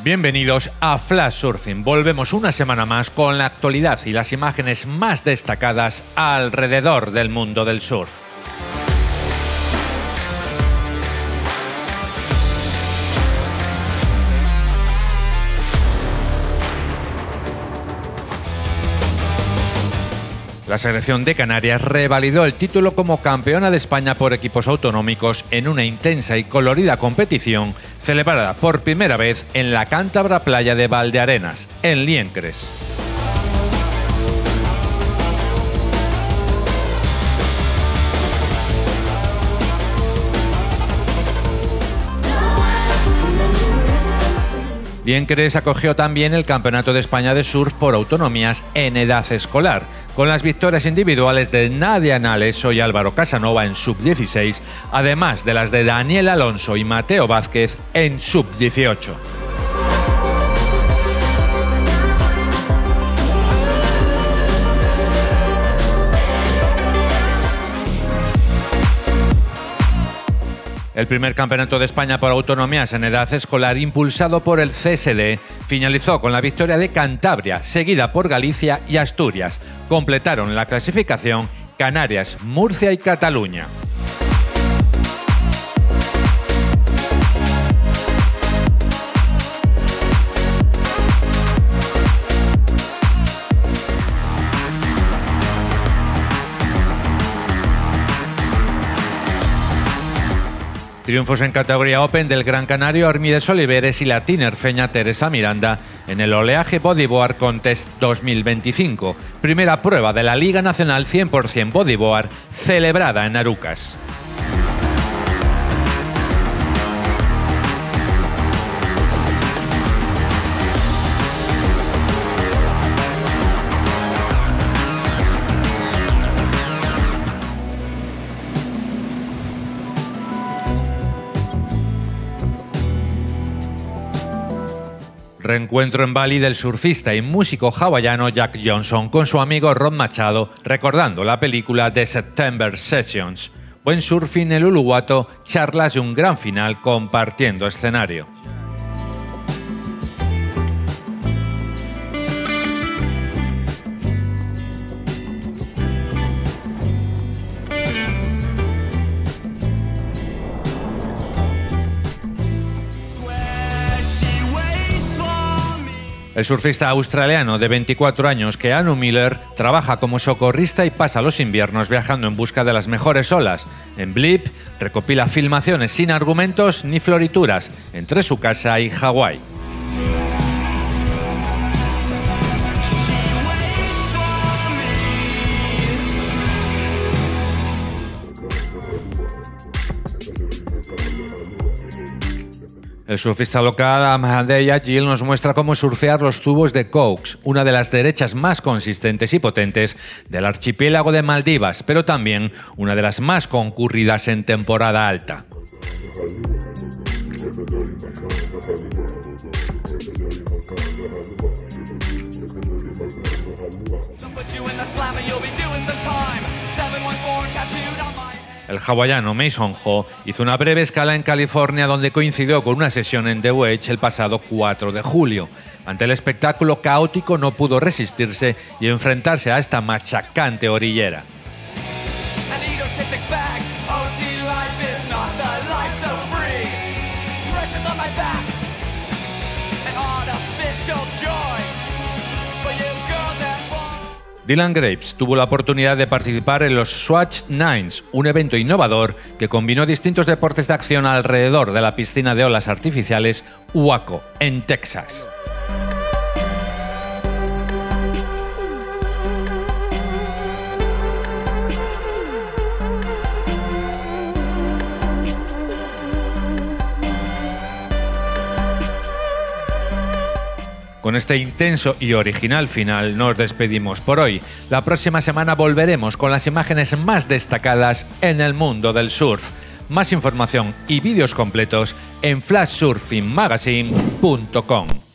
Bienvenidos a Flash Surfing. Volvemos una semana más con la actualidad y las imágenes más destacadas alrededor del mundo del surf. La selección de Canarias revalidó el título como campeona de España por equipos autonómicos en una intensa y colorida competición celebrada por primera vez en la cántabra playa de Valdearenas, en Liencres. Liencres acogió también el Campeonato de España de Surf por autonomías en edad escolar, con las victorias individuales de Nadia Naleso y Álvaro Casanova en sub-16, además de las de Daniel Alonso y Mateo Vázquez en sub-18. El primer campeonato de España por autonomías en edad escolar, impulsado por el CSD, finalizó con la victoria de Cantabria, seguida por Galicia y Asturias. Completaron la clasificación Canarias, Murcia y Cataluña. Triunfos en categoría Open del Gran Canario Armides Oliveres y la tinerfeña Teresa Miranda en el Oleaje Bodyboard Contest 2025, primera prueba de la Liga Nacional 100% Bodyboard celebrada en Arucas. Reencuentro en Bali del surfista y músico hawaiano Jack Johnson con su amigo Rod Machado, recordando la película The September Sessions. Buen surfing en el Uluwatu, charlas y un gran final compartiendo escenario. El surfista australiano de 24 años, Keanu Miller, trabaja como socorrista y pasa los inviernos viajando en busca de las mejores olas. En Blip recopila filmaciones sin argumentos ni florituras entre su casa y Hawái. El surfista local Ahmadiyya Agil nos muestra cómo surfear los tubos de Cokes, una de las derechas más consistentes y potentes del archipiélago de Maldivas, pero también una de las más concurridas en temporada alta. El hawaiano Mason Ho hizo una breve escala en California donde coincidió con una sesión en The Wedge el pasado 4 de julio. Ante el espectáculo caótico no pudo resistirse y enfrentarse a esta machacante orillera. Dylan Graves tuvo la oportunidad de participar en los Swatch Nines, un evento innovador que combinó distintos deportes de acción alrededor de la piscina de olas artificiales Waco, en Texas. Con este intenso y original final nos despedimos por hoy. La próxima semana volveremos con las imágenes más destacadas en el mundo del surf. Más información y vídeos completos en flashsurfingmagazine.com.